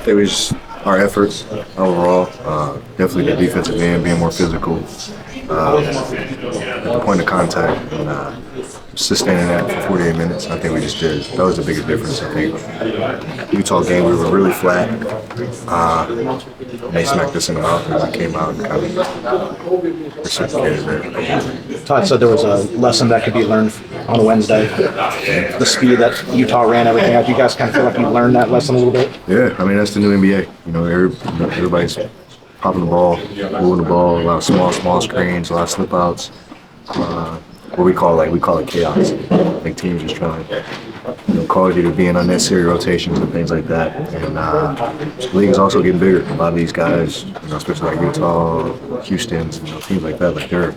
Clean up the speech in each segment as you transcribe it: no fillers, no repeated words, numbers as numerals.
It was our efforts overall. Definitely the defensive end being more physical at the point of contact and sustaining that for 48 minutes. I think we just did. That was the biggest difference. I think Utah game we were really flat. They smacked us in the mouth and we came out and kind of reciprocated that. Todd said there was a lesson that could be learned on Wednesday. The speed that Utah ran everything out. You guys kind of feel like you learned that lesson a little bit? Yeah, I mean, that's the new NBA. Everybody's popping the ball, moving the ball, a lot of small screens, a lot of slip outs. What we call it chaos. I think teams just trying to cause you to be in unnecessary rotations and things like that. And the league is also getting bigger. A lot of these guys, especially like Utah, Houston's, teams like that, like they're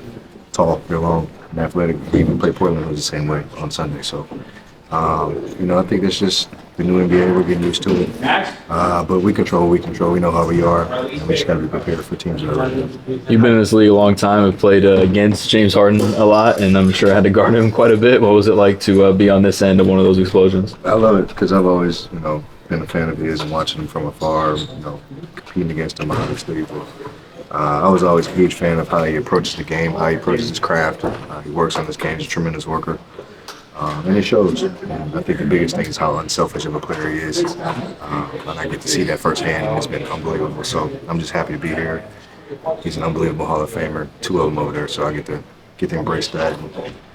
tall, they're long, and athletic. We even play Portland was the same way on Sunday. So, I think that's just the new NBA. We're getting used to it. But we control. We know how we are. And we just got to be prepared for teams that are like that. You've been in this league a long time. I've played against James Harden a lot, and I'm sure I had to guard him quite a bit. What was it like to be on this end of one of those explosions? I love it because I've always, been a fan of his and watching him from afar, competing against him, obviously. But, I was always a huge fan of how he approaches the game, how he approaches his craft. He works on his game. He's a tremendous worker. And it shows. And I think the biggest thing is how unselfish of a player he is. And I get to see that firsthand, and it's been unbelievable. So I'm just happy to be here. He's an unbelievable Hall of Famer, two of them over there, so I get to embrace that and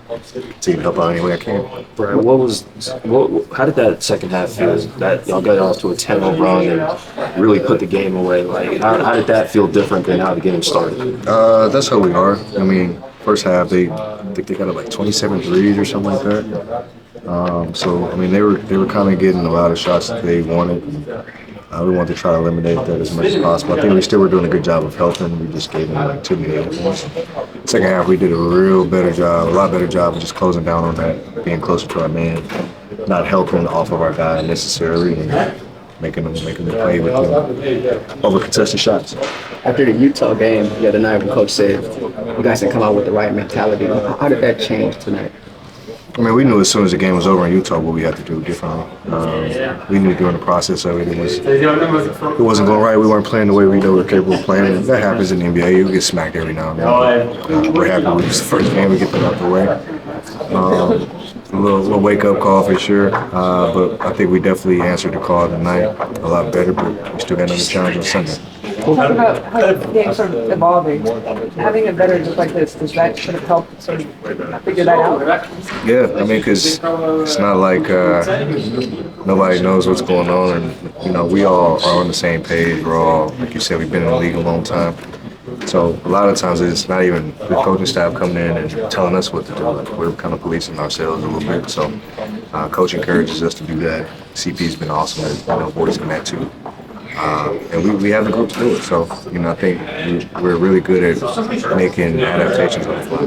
continue to help out any way I can. Brian, how did that second half feel? That y'all got off to a 10-0 run and really put the game away. Like, how did that feel different than how the game started? That's how we are. I mean, first half, I think they got like 27 threes or something like that. They were kind of getting a lot of shots that they wanted. We wanted to try to eliminate that as much as possible. I think we still were doing a good job of helping. We just gave them like too many openings. Second half, we did a lot better job of just closing down on that, being closer to our man, not helping off of our guy necessarily, and making them play with them over contested shots. After the Utah game, the other night when Coach said you guys didn't come out with the right mentality, how did that change tonight? I mean, we knew as soon as the game was over in Utah what we had to do differently. We knew during the process of it, it wasn't going right. We weren't playing the way we know we were capable of playing. And that happens in the NBA. You get smacked every now and then. We're happy with this first game. We get that out the way. A little wake-up call for sure. But I think we definitely answered the call tonight a lot better. But we still got another challenge on Sunday. Talk about how the game sort of evolving. Having a veteran like this, does that sort of help sort of figure that out? Yeah, I mean, because it's not like nobody knows what's going on, and we all are on the same page. We're all, like you said, we've been in the league a long time. So a lot of times it's not even the coaching staff coming in and telling us what to do. Like, we're kind of policing ourselves a little bit. So coach encourages us to do that. CP's been awesome at voicing that too. And we have the group to do it. So, I think we're really good at making adaptations on the fly.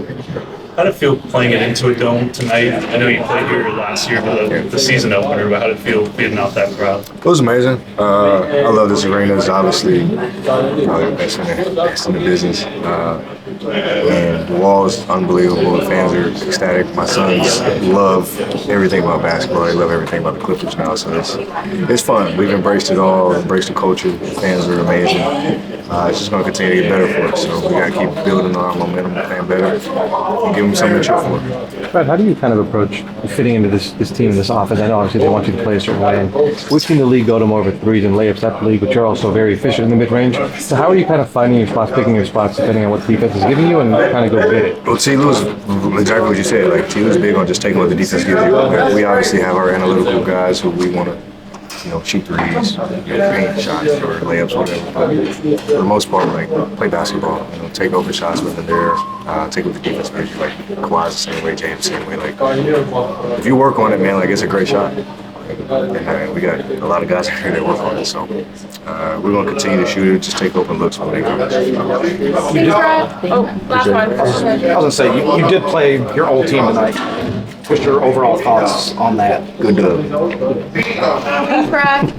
How did it feel playing it into a dome tonight? I know you played here last year for the season opener, but how did it feel being out that crowd? It was amazing. I love this arena. It's obviously the best in the business. And the wall is unbelievable. The fans are ecstatic. My sons love everything about basketball. They love everything about the Clippers now. So it's fun. We've embraced it all, embraced the culture. The fans are amazing. It's just going to continue to get better for us. So we got to keep building on our momentum, playing better, and give them something to cheer for. Brad, how do you kind of approach fitting into this team, this offense? I know obviously they want you to play a certain way. And we've seen the league go to more of a threes and layups at the league, but you're also very efficient in the mid-range. So how are you kind of finding your spots, picking your spots, depending on what the defense is giving you, and kind of go get it? Well, T-Lou's exactly what you said. Like, T-Lou's big on just taking what the defense gives you. We obviously have our analytical guys who we want to shoot threes, paint shots or layups, whatever. But for the most part, like, play basketball. Take open shots when they're there. Take what the defense gives you. Like, Kawhi's the same way, James the same way. Like, if you work on it, man, like, it's a great shot. And we got a lot of guys here that work on it. So we're going to continue to shoot it. Just take open looks when they come. Last one. I was going to say, you did play your old team tonight. What's your overall thoughts on that? Good dub. Thanks, Brad.